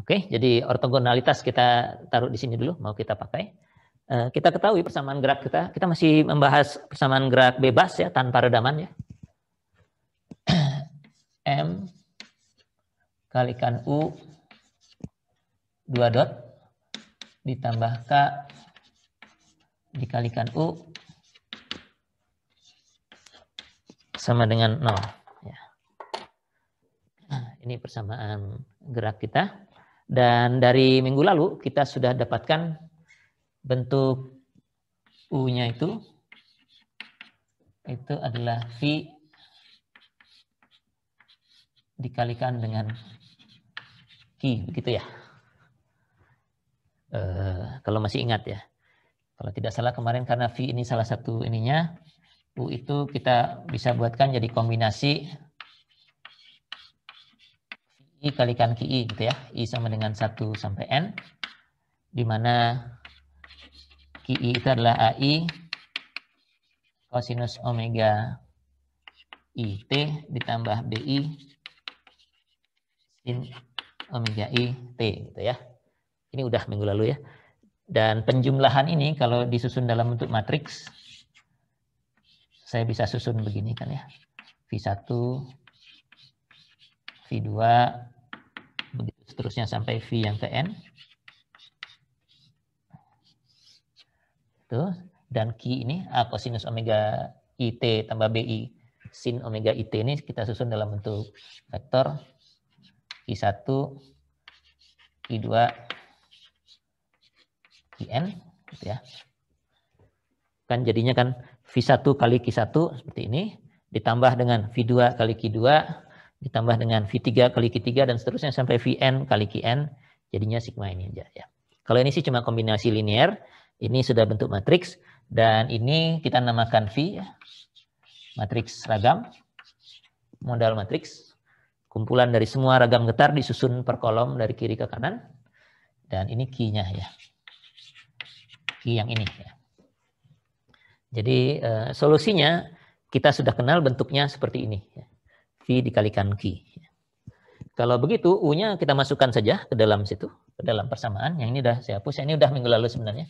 Oke, jadi ortogonalitas kita taruh di sini dulu, mau kita pakai. Kita ketahui persamaan gerak kita masih membahas persamaan gerak bebas ya, tanpa redaman ya. M kalikan U 2 dot ditambah K dikalikan U sama dengan 0. Ya. Nah, ini persamaan gerak kita. Dan dari minggu lalu kita sudah dapatkan bentuk U-nya itu adalah V dikalikan dengan Q, begitu ya. Kalau masih ingat ya. Kalau tidak salah kemarin karena V ini salah satu ininya, U itu kita bisa buatkan jadi kombinasi I kalikan QI gitu ya. I sama dengan 1 sampai N, di mana QI itu adalah AI kosinus omega IT ditambah BI sin omega IT gitu ya. Ini udah minggu lalu ya. Dan penjumlahan ini kalau disusun dalam bentuk matriks, saya bisa susun begini kan ya. V1, V2, begitu seterusnya sampai V yang ke N. Tuh. Dan Q ini A kosinus omega IT tambah BI sin omega IT ini kita susun dalam bentuk vektor Q1, Q2, Qn gitu ya. Kan jadinya kan V1 kali Q1 seperti ini ditambah dengan V2 kali Q2 ditambah dengan V3 kali Q3 dan seterusnya sampai Vn kali Qn, jadinya sigma ini aja ya. Kalau ini sih cuma kombinasi linear, ini sudah bentuk matriks dan ini kita namakan V ya. Matriks ragam, modal matriks, kumpulan dari semua ragam getar disusun per kolom dari kiri ke kanan, dan ini Q-nya ya. Q yang ini ya. Jadi solusinya kita sudah kenal bentuknya seperti ini ya. V dikalikan Q. Kalau begitu U-nya kita masukkan saja ke dalam situ, ke dalam persamaan. Yang ini udah saya hapus, ini udah minggu lalu sebenarnya.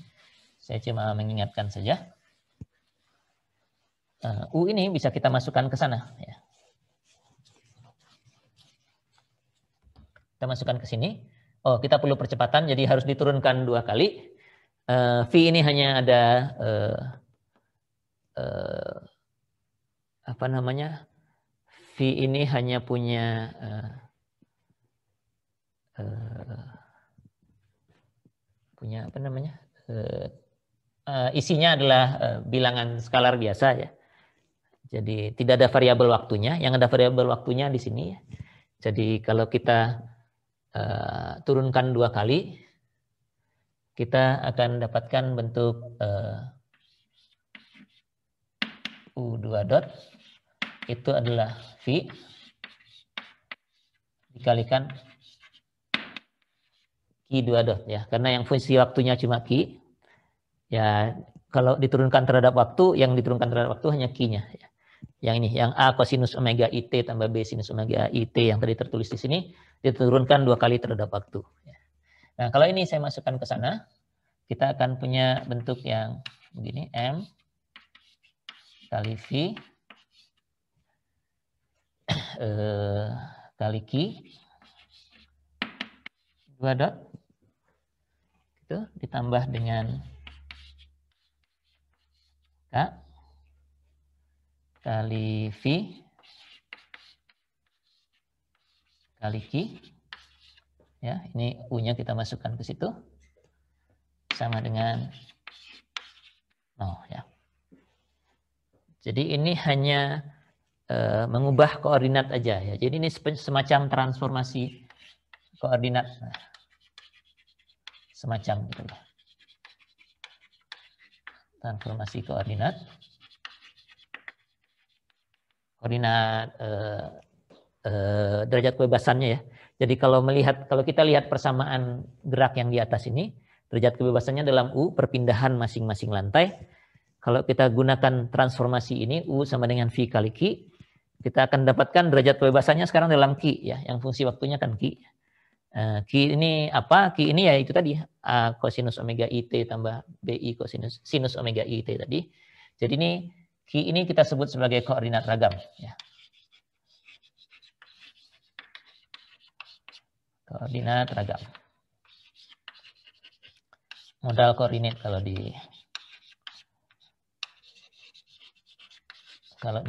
Saya cuma mengingatkan saja. U ini bisa kita masukkan ke sana ya. Kita masukkan ke sini. Oh, kita perlu percepatan jadi harus diturunkan 2 kali. V ini hanya ada apa namanya? V ini hanya punya apa namanya? Isinya adalah bilangan skalar biasa ya. Jadi tidak ada variabel waktunya. Yang ada variabel waktunya di sini. Jadi kalau kita turunkan 2 kali, kita akan dapatkan bentuk U2 dot itu adalah V dikalikan Q2 dot ya. Karena yang fungsi waktunya cuma Q. Ya, kalau diturunkan terhadap waktu, yang diturunkan terhadap waktu hanya Q-nya ya. Yang ini, yang A kosinus omega IT tambah B sinus omega IT yang tadi tertulis di sini diturunkan 2 kali terhadap waktu. Nah, kalau ini saya masukkan ke sana, kita akan punya bentuk yang begini, M kali V kali Q 2 dot itu ditambah dengan K kali V kali Q ya, ini U-nya kita masukkan ke situ sama dengan 0 ya. Jadi ini hanya mengubah koordinat aja ya. Jadi ini semacam transformasi koordinat semacam gitu. Transformasi koordinat derajat kebebasannya ya. Jadi kalau kita lihat persamaan gerak yang di atas ini, derajat kebebasannya dalam U perpindahan masing-masing lantai. Kalau kita gunakan transformasi ini U sama dengan V kali Q, kita akan dapatkan derajat kebebasannya sekarang dalam Q ya, yang fungsi waktunya kan Q. Q ini apa? Q ini ya itu tadi A kosinus omega IT tambah BI kosinus sinus omega IT tadi. Jadi ini Q ini kita sebut sebagai koordinat ragam. Ya. Koordinat ragam. Modal koordinat kalau di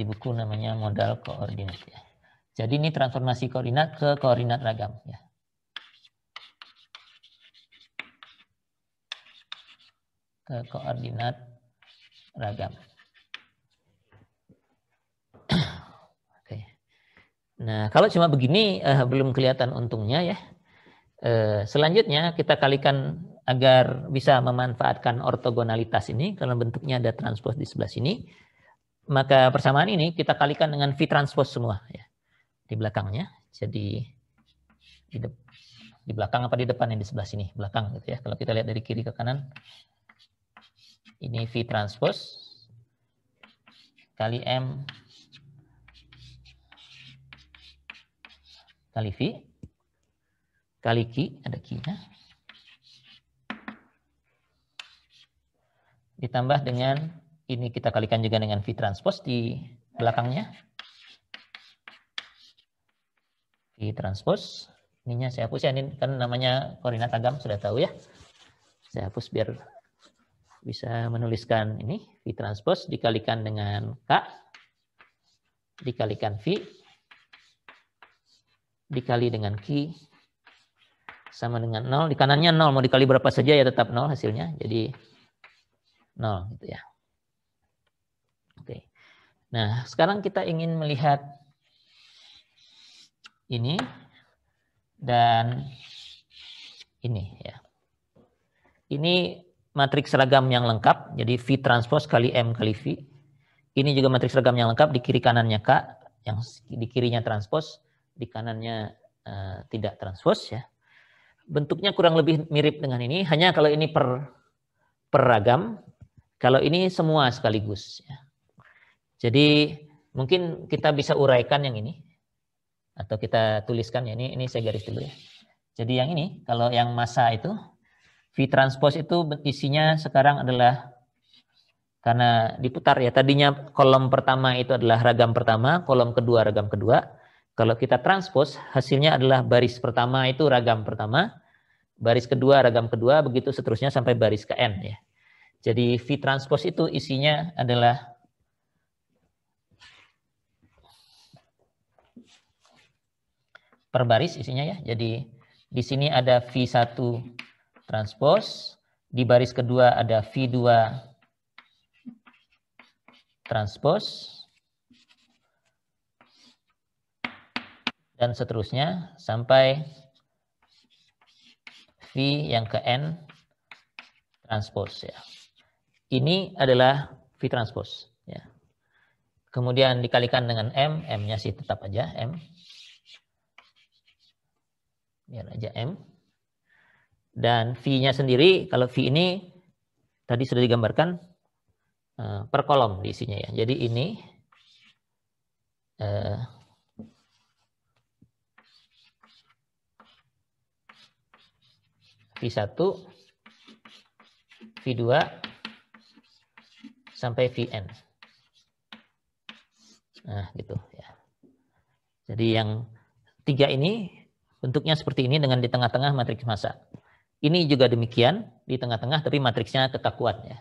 buku namanya modal koordinat. Ya. Jadi ini transformasi koordinat ke koordinat ragam. Ya. Ke koordinat ragam. Oke. Nah, kalau cuma begini belum kelihatan untungnya ya. Selanjutnya kita kalikan agar bisa memanfaatkan ortogonalitas ini karena bentuknya ada transpose di sebelah sini. Maka persamaan ini kita kalikan dengan V transpose semua ya. Di belakangnya. Jadi di belakang apa di depan yang di sebelah sini? Belakang gitu ya. Kalau kita lihat dari kiri ke kanan. Ini V transpose kali M kali V kali Q, ada Q-nya. Ditambah dengan ini kita kalikan juga dengan V transpose di belakangnya. V transpose. Ininya saya hapus ya, ini kan namanya koordinat ragam sudah tahu ya. Saya hapus biar bisa menuliskan ini V transpose dikalikan dengan K dikalikan V dikali dengan Q sama dengan 0. Di kanannya 0, mau dikali berapa saja ya tetap 0 hasilnya. Jadi 0 gitu ya. Oke. Nah, sekarang kita ingin melihat ini dan ini ya. Ini matriks ragam yang lengkap, jadi V transpose kali M kali V. Ini juga matriks ragam yang lengkap, di kiri kanannya K, yang di kirinya transpose, di kanannya tidak transpose ya. Bentuknya kurang lebih mirip dengan ini, hanya kalau ini per ragam, kalau ini semua sekaligus. Ya. Jadi mungkin kita bisa uraikan yang ini, atau kita tuliskan ya, ini saya garis dulu ya. Jadi yang ini, kalau yang massa itu, V transpose itu isinya sekarang adalah, karena diputar ya, tadinya kolom pertama itu adalah ragam pertama, kolom kedua ragam kedua. Kalau kita transpose, hasilnya adalah baris pertama itu ragam pertama, baris kedua ragam kedua, begitu seterusnya sampai baris ke N ya. Jadi V transpose itu isinya adalah per baris isinya ya. Jadi di sini ada V1 transpose, di baris kedua ada V2 transpose, dan seterusnya sampai V yang ke N transpose ya. Ini adalah V transpose ya. Kemudian dikalikan dengan M, M-nya sih tetap aja M. Biar aja M. Dan V-nya sendiri, kalau V ini tadi sudah digambarkan per kolom di isinya ya. Jadi ini V1, V2, sampai Vn. Nah, gitu ya. Jadi yang tiga ini bentuknya seperti ini dengan di tengah-tengah matriks massa. Ini juga demikian di tengah-tengah, tapi matriksnya tetap kuat ya.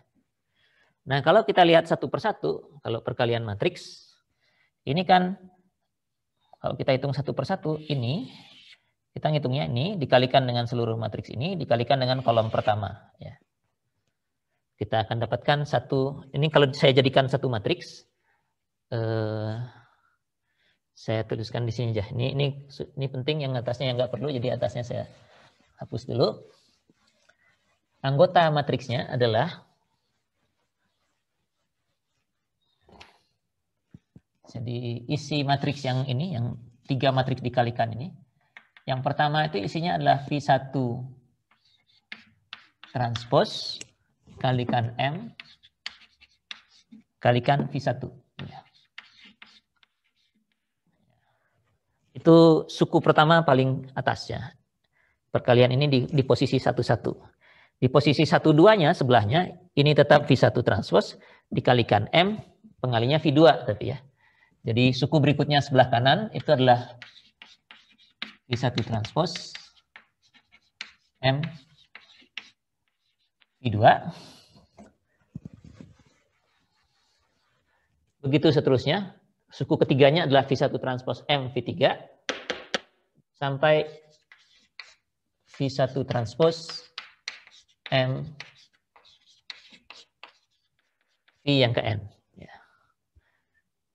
Nah, kalau kita lihat satu persatu, kalau perkalian matriks, ini kan kalau kita hitung satu persatu, ini kita ngitungnya ini dikalikan dengan seluruh matriks ini dikalikan dengan kolom pertama ya. Kita akan dapatkan satu, ini kalau saya jadikan satu matriks, saya tuliskan di sini aja. Ini penting, yang atasnya yang nggak perlu, jadi atasnya saya hapus dulu. Anggota matriksnya adalah, jadi isi matriks yang ini, yang tiga matriks dikalikan ini. Yang pertama itu isinya adalah V1 transpose kalikan M kalikan V1. Itu suku pertama paling atas ya. perkalian ini di posisi 1,1. Di posisi 1,2-nya sebelahnya ini tetap V1 transpose dikalikan M pengalinya V2 tapi ya. Jadi suku berikutnya sebelah kanan itu adalah V1 transpose M V2. Begitu seterusnya. Suku ketiganya adalah V1 transpose M V3 sampai V1 transpose M V yang ke N. Ya.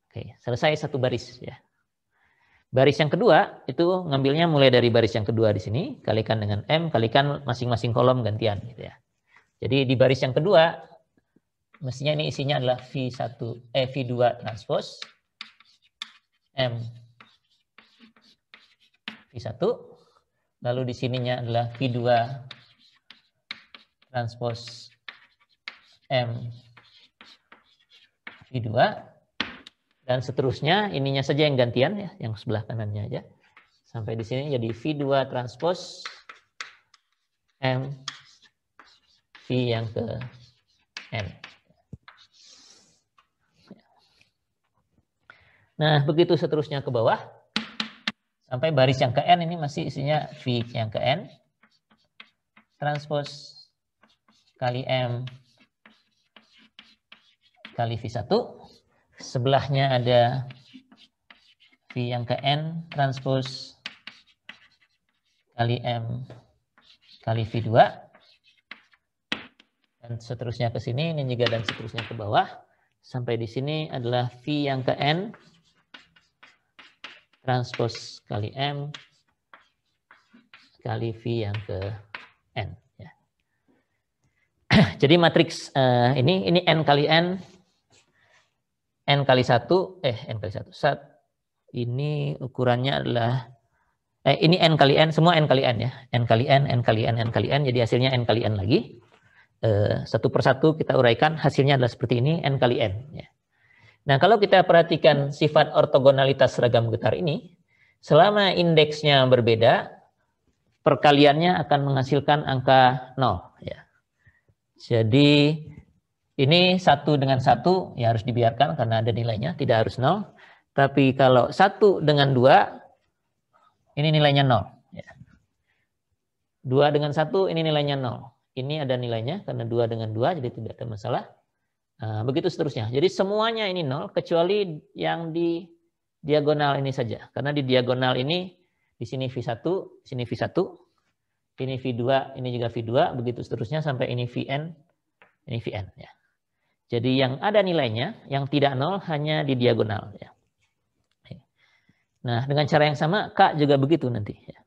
Oke, selesai satu baris ya. Baris yang kedua itu ngambilnya mulai dari baris yang kedua di sini kalikan dengan M kalikan masing-masing kolom gantian gitu ya. Jadi di baris yang kedua mestinya ini isinya adalah V2 transpose M V1 lalu di sininya adalah V2 transpose M V2 dan seterusnya ininya saja yang gantian ya, yang sebelah kanannya aja. Sampai di sini jadi V2 transpose M V yang ke N. Nah, begitu seterusnya ke bawah sampai baris yang ke N ini masih isinya V yang ke N transpose kali M kali V1. Sebelahnya ada V yang ke N transpose kali M kali V2. Dan seterusnya ke sini, ini juga dan seterusnya ke bawah. Sampai di sini adalah V yang ke N transpose kali M kali V yang ke N. Ya. Jadi matriks ini N kali N. N kali 1, N kali 1. Ini ukurannya adalah, ini N kali N, semua N kali N ya. N kali N, N kali N, N kali N, jadi hasilnya N kali N lagi. Satu persatu kita uraikan, hasilnya adalah seperti ini, N kali N. Ya. Nah kalau kita perhatikan sifat ortogonalitas seragam getar ini, selama indeksnya berbeda, perkaliannya akan menghasilkan angka 0. Ya. Jadi ini 1 dengan 1 ya harus dibiarkan karena ada nilainya, tidak harus 0. Tapi kalau 1 dengan 2, ini nilainya 0. Ya. 2 dengan 1, ini nilainya 0. Ini ada nilainya karena 2 dengan 2, jadi tidak ada masalah. Nah, begitu seterusnya. Jadi semuanya ini 0, kecuali yang di diagonal ini saja. Karena di diagonal ini, di sini V1, sini V1, ini V2, ini juga V2, begitu seterusnya sampai ini Vn, ini Vn. Ya. Jadi yang ada nilainya, yang tidak 0 hanya di diagonal. Ya. Nah, dengan cara yang sama, K juga begitu nanti. Ya.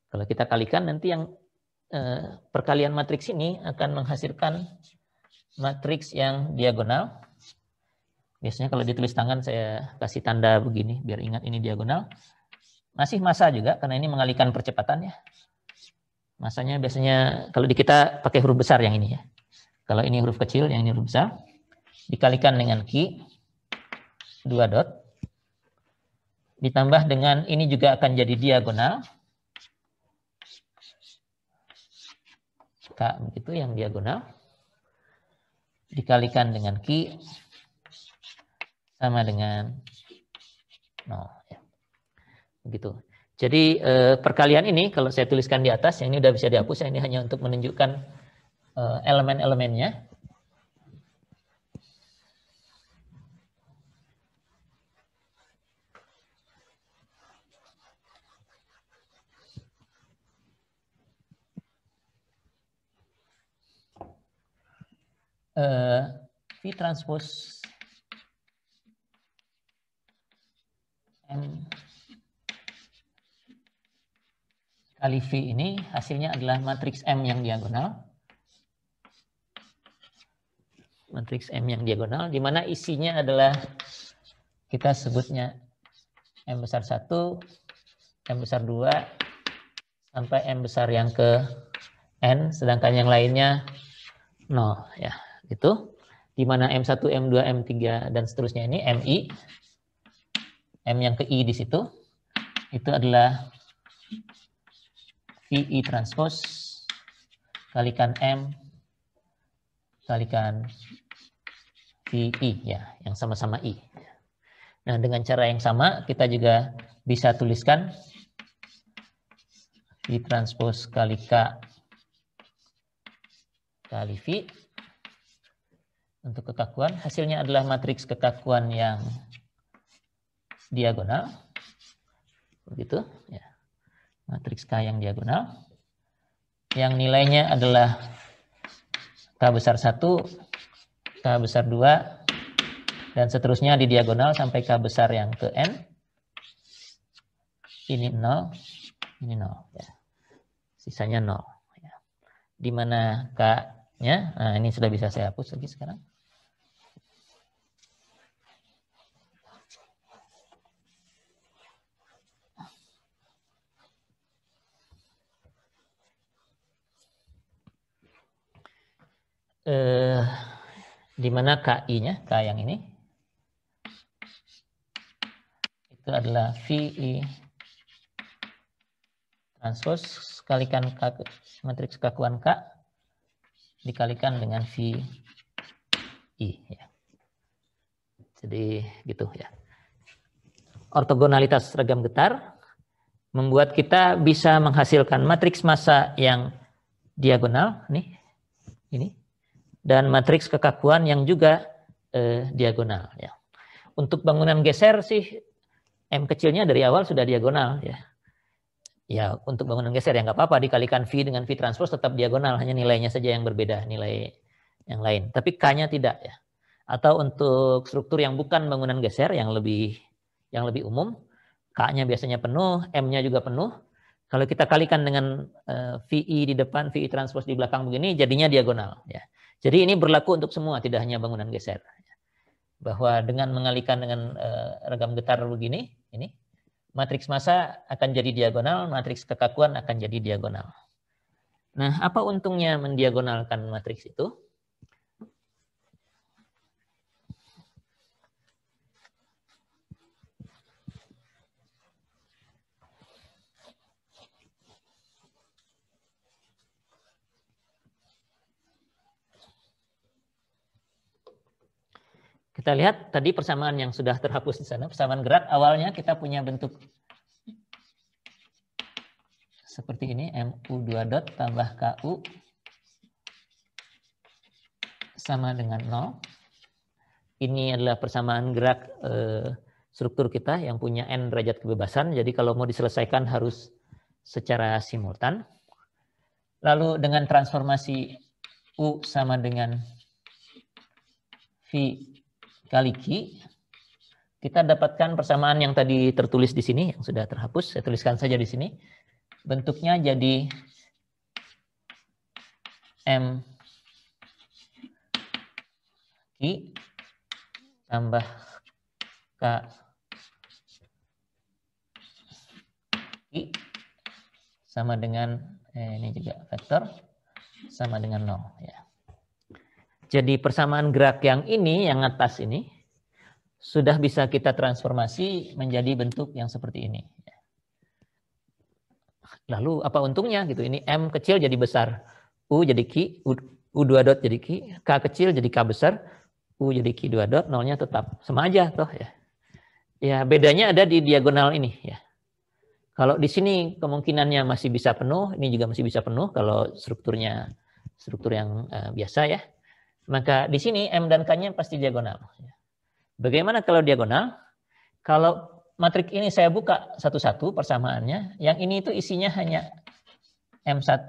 Kalau kita kalikan, nanti yang perkalian matriks ini akan menghasilkan matriks yang diagonal. Biasanya kalau ditulis tangan, saya kasih tanda begini, biar ingat ini diagonal. Masih massa juga, karena ini mengalihkan percepatan ya. Massanya biasanya, kalau di kita pakai huruf besar yang ini ya. Kalau ini huruf kecil, yang ini huruf besar. Dikalikan dengan Q, 2 dot. Ditambah dengan ini juga akan jadi diagonal. K begitu yang diagonal. Dikalikan dengan Q sama dengan 0. Ya. Begitu. Jadi perkalian ini kalau saya tuliskan di atas, yang ini udah bisa dihapus. Ini hanya untuk menunjukkan elemen-elemennya. V transpose M kali V ini hasilnya adalah matriks M yang diagonal. Matriks M yang diagonal, di mana isinya adalah kita sebutnya M besar 1, M besar 2, sampai M besar yang ke N, sedangkan yang lainnya 0. Ya, gitu. Di mana M1, M2, M3, dan seterusnya ini MI. M yang ke I di situ. Itu adalah V VI transpose kalikan M kalikan VI ya, yang sama-sama I. Nah, dengan cara yang sama kita juga bisa tuliskan V transpose kali K kali V untuk kekakuan. Hasilnya adalah matriks kekakuan yang diagonal. Begitu ya. Matriks K yang diagonal. Yang nilainya adalah K besar 1, K besar 2, dan seterusnya di diagonal sampai K besar yang ke N. Ini 0, ini 0. Ya. Sisanya 0. Ya. Di mana K-nya, nah ini sudah bisa saya hapus lagi sekarang. Di mana KI-nya, K yang ini, itu adalah VI transpose kalikan K, matriks kekakuan K dikalikan dengan VI. Ya. Jadi gitu ya. Ortogonalitas ragam getar membuat kita bisa menghasilkan matriks massa yang diagonal, nih, ini, dan matriks kekakuan yang juga diagonal. Ya. Untuk bangunan geser sih M kecilnya dari awal sudah diagonal ya. Ya untuk bangunan geser ya nggak apa-apa dikalikan V dengan V transpose tetap diagonal, hanya nilainya saja yang berbeda, nilai yang lain. Tapi K-nya tidak ya. Atau untuk struktur yang bukan bangunan geser yang lebih umum, K-nya biasanya penuh, M-nya juga penuh. Kalau kita kalikan dengan VI di depan, VI transpose di belakang begini, jadinya diagonal ya. Jadi ini berlaku untuk semua, tidak hanya bangunan geser. Bahwa dengan mengalikan dengan ragam getar begini, ini matriks massa akan jadi diagonal, matriks kekakuan akan jadi diagonal. Nah, apa untungnya mendiagonalkan matriks itu? Kita lihat tadi persamaan yang sudah terhapus di sana, persamaan gerak awalnya kita punya bentuk seperti ini, MU2 dot tambah KU sama dengan 0. Ini adalah persamaan gerak struktur kita yang punya N derajat kebebasan, jadi kalau mau diselesaikan harus secara simultan. Lalu dengan transformasi U sama dengan V kali Q, kita dapatkan persamaan yang tadi tertulis di sini, yang sudah terhapus. Saya tuliskan saja di sini. Bentuknya jadi M Q tambah K Q sama dengan, ini juga vektor, sama dengan 0. Ya. Jadi persamaan gerak yang ini, yang atas ini, sudah bisa kita transformasi menjadi bentuk yang seperti ini. Lalu apa untungnya gitu? Ini M kecil jadi besar, U jadi Q, U2 dot jadi Q, K kecil jadi K besar, U jadi Q2 dot, nolnya tetap sama aja toh ya. Ya bedanya ada di diagonal ini ya. Kalau di sini kemungkinannya masih bisa penuh, ini juga masih bisa penuh kalau struktur yang biasa ya. Maka di sini M dan K-nya pasti diagonal. Bagaimana kalau diagonal? Kalau matriks ini saya buka satu-satu persamaannya, yang ini itu isinya hanya M1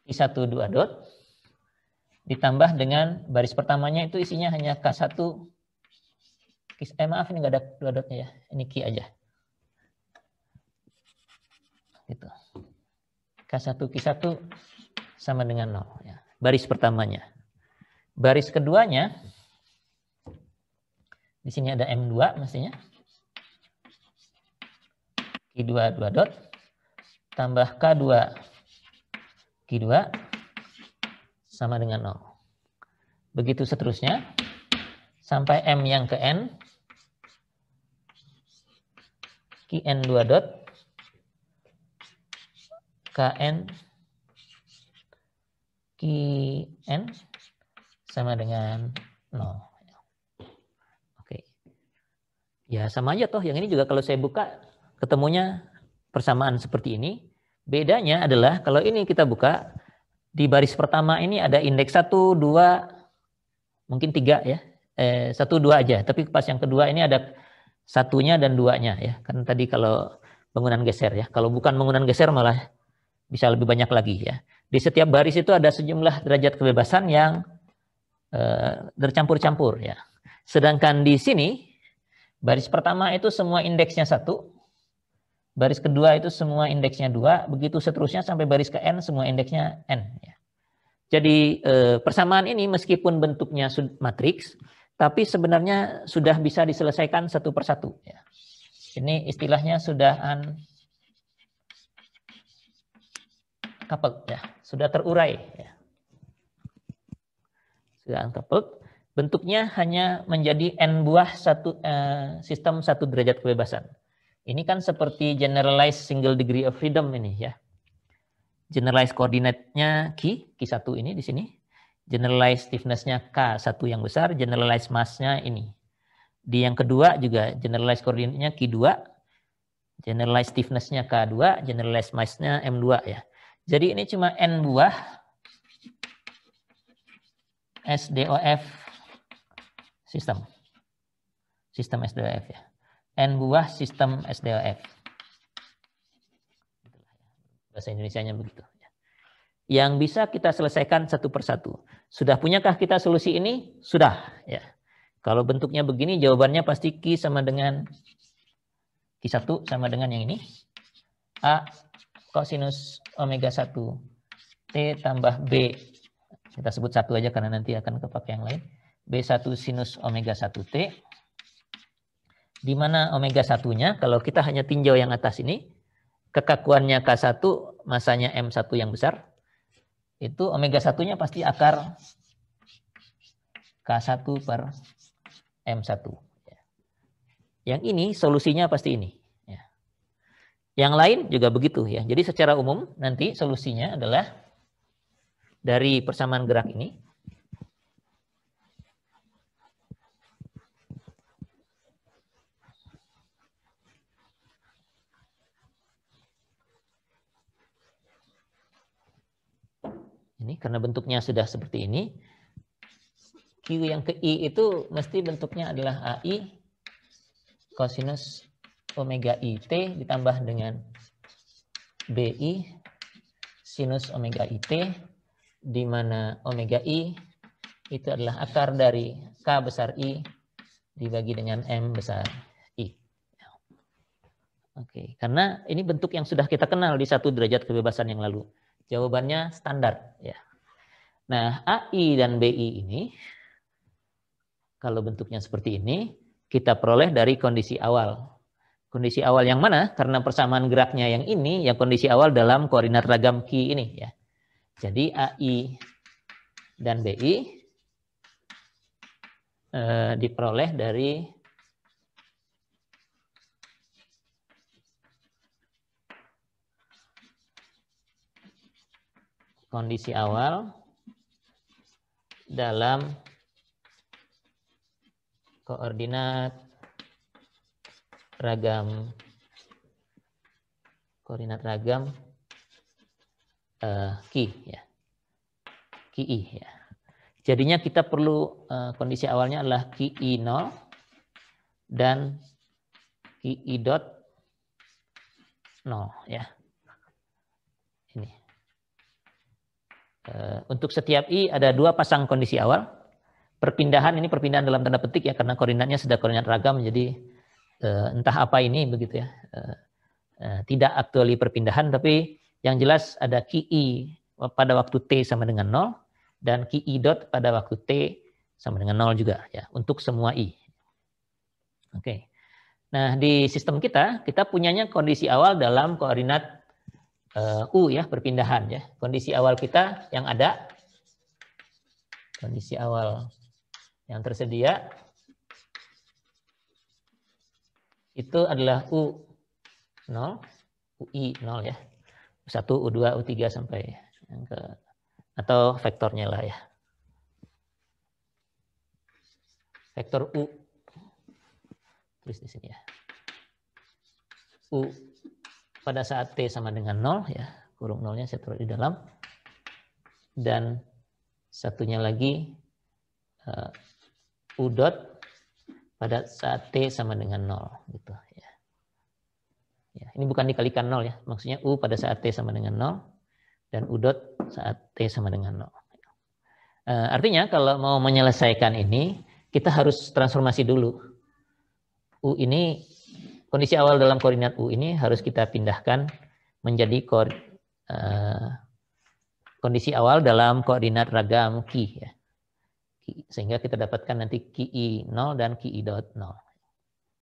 I1 2 dot ditambah dengan baris pertamanya itu isinya hanya K1 maaf ini enggak ada 2 dotnya ya. Ini Q aja. Gitu. K1 Q1 sama dengan 0 ya. Baris pertamanya. Baris keduanya di sini ada M2 mestinya. Q2 2 dot tambah K2 Q2 sama dengan 0. Begitu seterusnya sampai M yang ke N Qn 2 dot Kn Qn sama dengan 0. Oke. Ya sama aja toh, yang ini juga kalau saya buka ketemunya persamaan seperti ini. Bedanya adalah kalau ini kita buka, di baris pertama ini ada indeks 1, 2, mungkin 3 ya. 1, 2 aja, tapi pas yang kedua ini ada satunya dan duanya ya. Kan tadi kalau bangunan geser ya. Kalau bukan bangunan geser malah bisa lebih banyak lagi ya. Di setiap baris itu ada sejumlah derajat kebebasan yang bercampur-campur ya. Sedangkan di sini baris pertama itu semua indeksnya 1, baris kedua itu semua indeksnya 2, begitu seterusnya sampai baris ke n semua indeksnya n ya. Jadi persamaan ini meskipun bentuknya matriks, tapi sebenarnya sudah bisa diselesaikan satu persatu ya. Ini istilahnya sudah uncoupled ya, sudah terurai ya. Sudah uncoupled, bentuknya hanya menjadi n buah sistem satu derajat kebebasan. Ini kan seperti generalized single degree of freedom ini ya. Generalized koordinatnya Q1 ini di sini. Generalized stiffness-nya K1 yang besar, generalized mass-nya ini. Di yang kedua juga generalized koordinatnya Q2, generalized stiffness-nya K2, generalized mass-nya M2 ya. Jadi ini cuma n buah SDOF sistem. Sistem SDOF ya. N buah sistem SDOF. Bahasa Indonesianya begitu. Yang bisa kita selesaikan satu persatu. Sudah punyakah kita solusi ini? Sudah. Ya. Kalau bentuknya begini, jawabannya pasti Q sama dengan Q1 sama dengan yang ini. A kosinus omega 1 T tambah B. Kita sebut 1 aja karena nanti akan kepakai yang lain. B1 sinus omega 1 T. Di mana omega 1-nya, kalau kita hanya tinjau yang atas ini, kekakuannya K1, masanya M1 yang besar, itu omega 1-nya pasti akar K1 per M1. Yang ini solusinya pasti ini. Yang lain juga begitu ya. Jadi secara umum nanti solusinya adalah dari persamaan gerak ini. Ini karena bentuknya sudah seperti ini. Q yang ke I itu mesti bentuknya adalah AI kosinus omega IT ditambah dengan BI sinus omega IT, di mana omega I itu adalah akar dari K besar I dibagi dengan M besar I. Oke, karena ini bentuk yang sudah kita kenal di satu derajat kebebasan yang lalu. Jawabannya standar ya. Nah, AI dan BI ini kalau bentuknya seperti ini kita peroleh dari kondisi awal. Kondisi awal yang mana? Karena persamaan geraknya yang ini, yang kondisi awal dalam koordinat ragam Q ini ya. Jadi AI dan BI diperoleh dari kondisi awal dalam koordinat ragam Q ya. QI ya. Jadinya kita perlu kondisi awalnya adalah QI 0 dan QI dot 0 ya. Ini. Untuk setiap I ada 2 pasang kondisi awal. Perpindahan ini perpindahan dalam tanda petik ya, karena koordinatnya sudah koordinat ragam, jadi entah apa ini begitu ya. Tidak aktuali perpindahan, tapi yang jelas ada QI pada waktu T sama dengan 0 dan QI dot pada waktu T sama dengan 0 juga ya, untuk semua I. Oke. Nah, di sistem kita punyanya kondisi awal dalam koordinat U ya, perpindahan ya. Kondisi awal kita yang ada, kondisi awal yang tersedia itu adalah U0, UI 0 ya. U1, U2, U3 sampai yang ke, atau vektornya lah ya. Vektor U. Tulis di sini ya. U pada saat T sama dengan 0 ya, kurung nolnya saya taruh di dalam. Dan satunya lagi U dot pada saat T sama dengan 0 gitu ya. Ya, ini bukan dikalikan 0 ya, maksudnya U pada saat T sama dengan 0 dan U dot saat T sama dengan 0. Artinya kalau mau menyelesaikan ini, kita harus transformasi dulu. U ini, kondisi awal dalam koordinat U ini harus kita pindahkan menjadi kondisi awal dalam koordinat ragam Ki ya. Sehingga kita dapatkan nanti Ki 0 dan Ki dot 0.